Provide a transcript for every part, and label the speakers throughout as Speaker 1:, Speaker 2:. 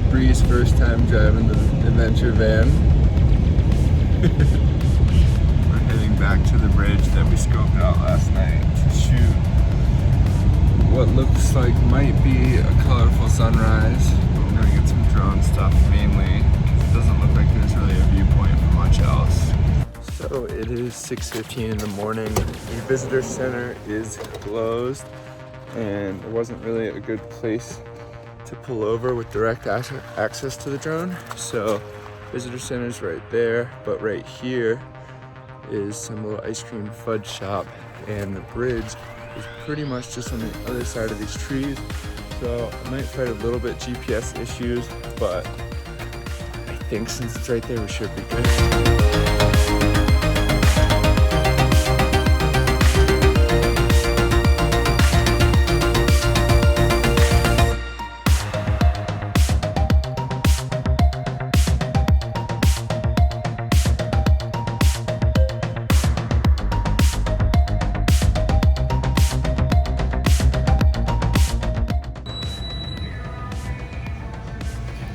Speaker 1: Bri's first time driving the adventure van. We're heading back to the bridge that we scoped out last night to shoot what looks like might be a colorful sunrise. But we're gonna get some drone stuff mainly, because it doesn't look like there's really a viewpoint for much else. So it is 6:15 in the morning. The visitor center is closed, and there wasn't really a good place to pull over with direct access to the drone. So visitor center's right there, but right here is some little ice cream fudge shop, and the bridge is pretty much just on the other side of these trees. So I might fight a little bit GPS issues, but I think since it's right there, we should be good.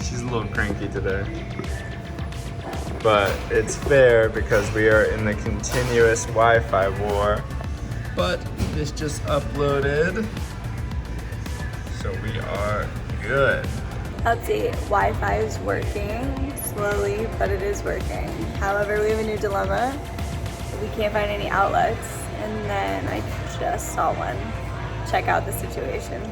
Speaker 1: She's a little cranky today, but it's fair because we are in the continuous Wi-Fi war. But this just uploaded, so we are good.
Speaker 2: Update, Wi-Fi is working slowly, but it is working. However, we have a new dilemma. We can't find any outlets, and then I just saw one. Check out the situation.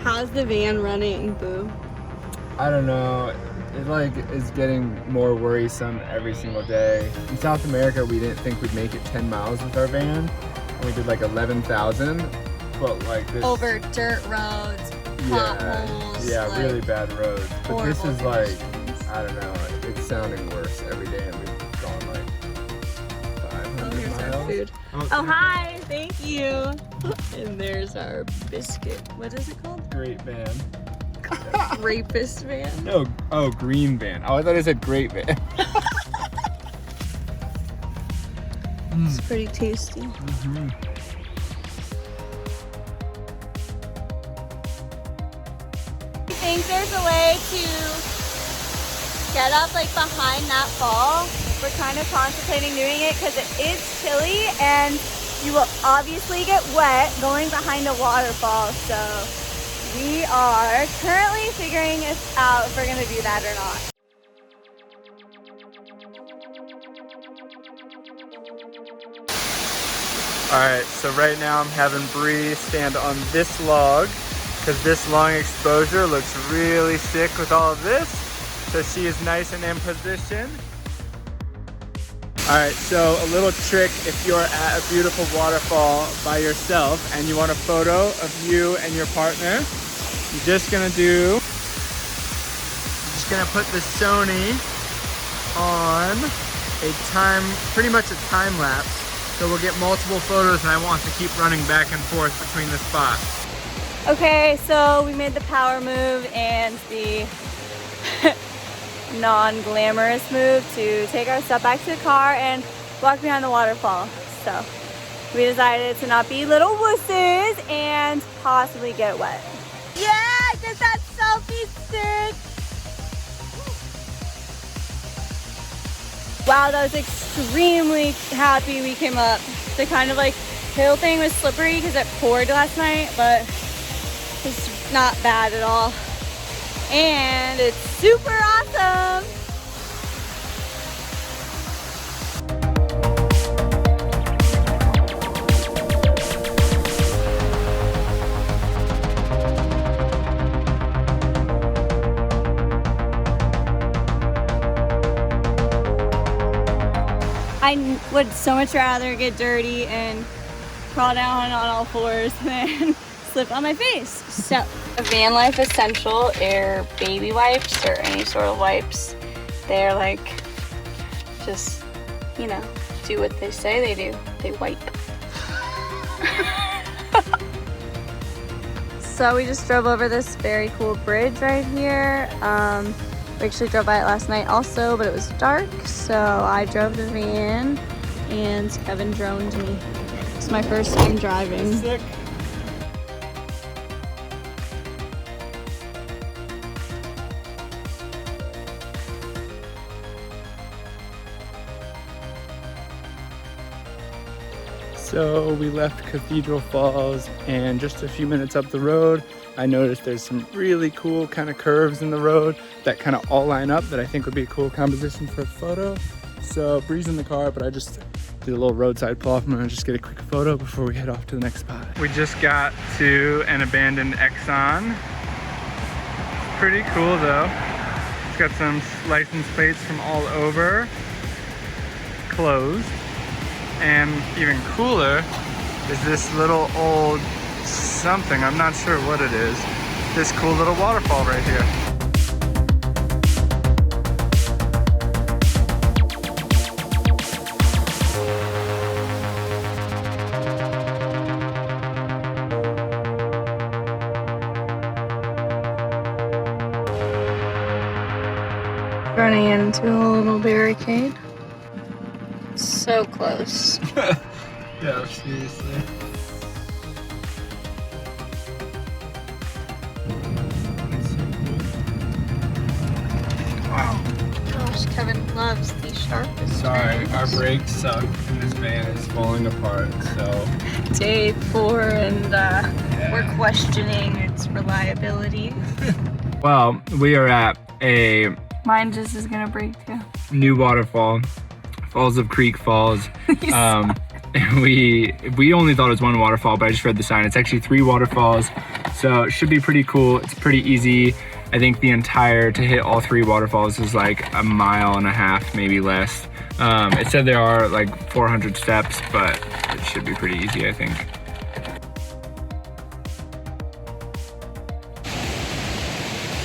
Speaker 2: How's the van running, Boo?
Speaker 1: I don't know. It like is getting more worrisome every single day. In South America, we didn't think we'd make it 10 miles with our van, and we did like 11,000. But like this
Speaker 2: over dirt roads, potholes,
Speaker 1: yeah,
Speaker 2: like,
Speaker 1: really bad roads. But this is like,
Speaker 2: conditions.
Speaker 1: I don't know. It's sounding worse every day, and we've gone like 500
Speaker 2: here's
Speaker 1: miles.
Speaker 2: our food. Oh, hi, thank you. And there's our biscuit. What is it called?
Speaker 1: Great van.
Speaker 2: Rapist van.
Speaker 1: No, oh, green van. Oh, I thought it said great van.
Speaker 2: It's pretty tasty.
Speaker 1: Mm-hmm.
Speaker 2: I think there's a way to get up like behind that fall. We're kind of contemplating doing it because it is chilly and you will obviously get wet going behind a waterfall. So we are currently figuring out if we're gonna do that or not.
Speaker 1: Alright, so right now I'm having Bri stand on this log because this long exposure looks really sick with all of this. So she is nice and in position. Alright, so a little trick if you're at a beautiful waterfall by yourself and you want a photo of you and your partner, you're just gonna put the Sony on pretty much a time lapse. So we'll get multiple photos and I want to keep running back and forth between the spots.
Speaker 2: Okay, so we made the power move and the non-glamorous move to take our stuff back to the car and walk behind the waterfall. So we decided to not be little wusses and possibly get wet. Yeah, I did that selfie stick. Wow, that was extremely happy we came up. The kind of like hill thing was slippery because it poured last night, but it's not bad at all. And it's super awesome. I would so much rather get dirty and crawl down on all fours than slip on my face. So, Van Life Essential Air baby wipes or any sort of wipes. They're like, just, you know, do what they say they do. They wipe. So we just drove over this very cool bridge right here. We actually drove by it last night also, but it was dark. So I drove the van and Kevin droned me. It's my first time driving.
Speaker 1: Sick. So we left Cathedral Falls, and just a few minutes up the road, I noticed there's some really cool kind of curves in the road that kind of all line up that I think would be a cool composition for a photo. So Bri's in the car, but I just did a little roadside pull off. I'm gonna just get a quick photo before we head off to the next spot. We just got to an abandoned Exxon. Pretty cool though. It's got some license plates from all over. Closed. And even cooler is this little old something, I'm not sure what it is. This cool little waterfall right here.
Speaker 2: Running into a little barricade. So close.
Speaker 1: Yeah, seriously. Wow.
Speaker 2: Gosh, Kevin loves the sharpest.
Speaker 1: Sorry, our brakes suck and this van is falling apart, so.
Speaker 2: Day 4 and we're questioning its reliability.
Speaker 1: Well, we are at a
Speaker 2: Mine just is gonna break too.
Speaker 1: new waterfall. Falls of Creek Falls. We only thought it was one waterfall, but I just read the sign. It's actually 3 waterfalls, so it should be pretty cool. It's pretty easy. I think to hit all 3 waterfalls is like 1.5 miles, maybe less. It said there are like 400 steps, but it should be pretty easy, I think.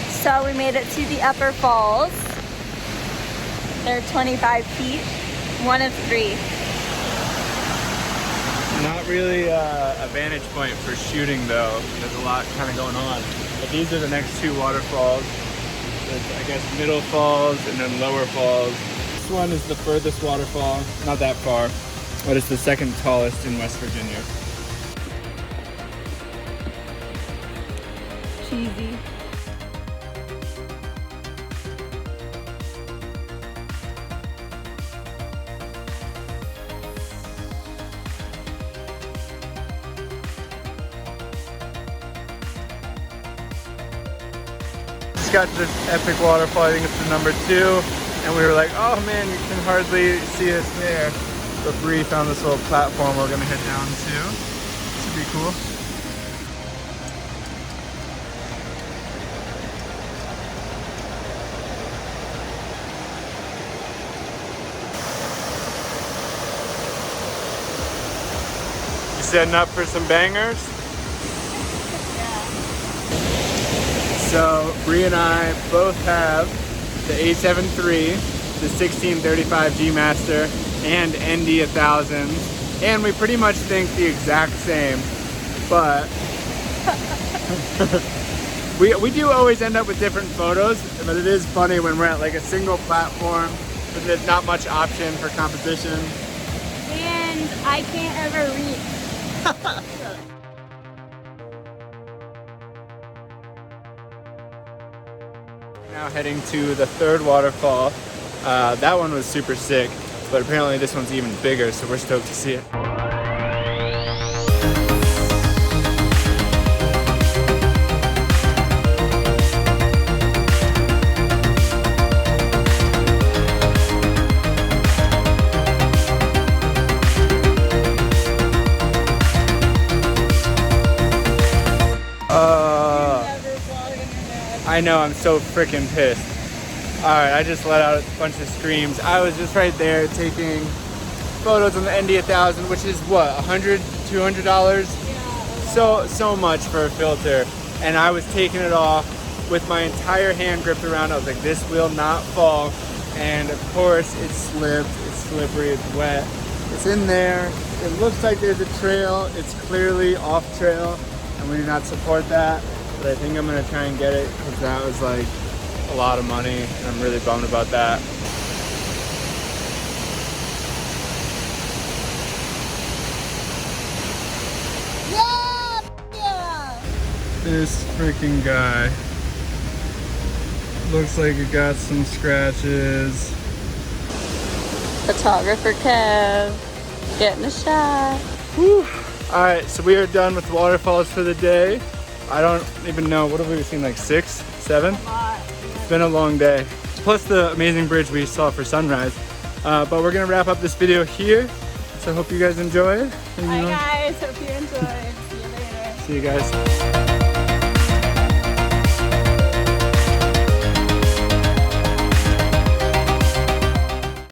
Speaker 2: So we made it to the upper falls. They're 25 feet, one of 3.
Speaker 1: Not really a vantage point for shooting though. There's a lot kind of going on. But these are the next 2 waterfalls. There's, I guess, Middle Falls and then Lower Falls. This one is the furthest waterfall, not that far, but it's the 2nd tallest in West Virginia.
Speaker 2: Cheesy.
Speaker 1: Got to this epic waterfall, I think it's the number 2, and we were like, oh man, you can hardly see us there. But Bri found this little platform we're gonna head down to. Should be cool. You setting up for some bangers? So Bri and I both have the A7 III, the 1635 G Master, and ND 1000s, and we pretty much think the exact same, but we do always end up with different photos, but it is funny when we're at like a single platform, but there's not much option for composition.
Speaker 2: And I can't ever read.
Speaker 1: Now heading to the 3rd waterfall. That one was super sick, but apparently this one's even bigger, so we're stoked to see it. I know, I'm so freaking pissed. Alright, I just let out a bunch of screams. I was just right there taking photos on the ND1000, which is what, $100, $200? So much for a filter. And I was taking it off with my entire hand gripped around. I was like, this will not fall. And of course it slipped, it's slippery, it's wet. It's in there. It looks like there's a trail. It's clearly off trail and we do not support that. But I think I'm gonna try and get it because that was like a lot of money and I'm really bummed about that. This freaking guy looks like it got some scratches.
Speaker 2: Photographer Kev getting a shot.
Speaker 1: Whew. All right, so we are done with waterfalls for the day. I don't even know, what have we seen, like 6, 7? It's been a long day. Plus the amazing bridge we saw for sunrise. But we're gonna wrap up this video here. So I hope you guys enjoy it.
Speaker 2: Bye guys, hope you enjoyed. See you later.
Speaker 1: See you guys.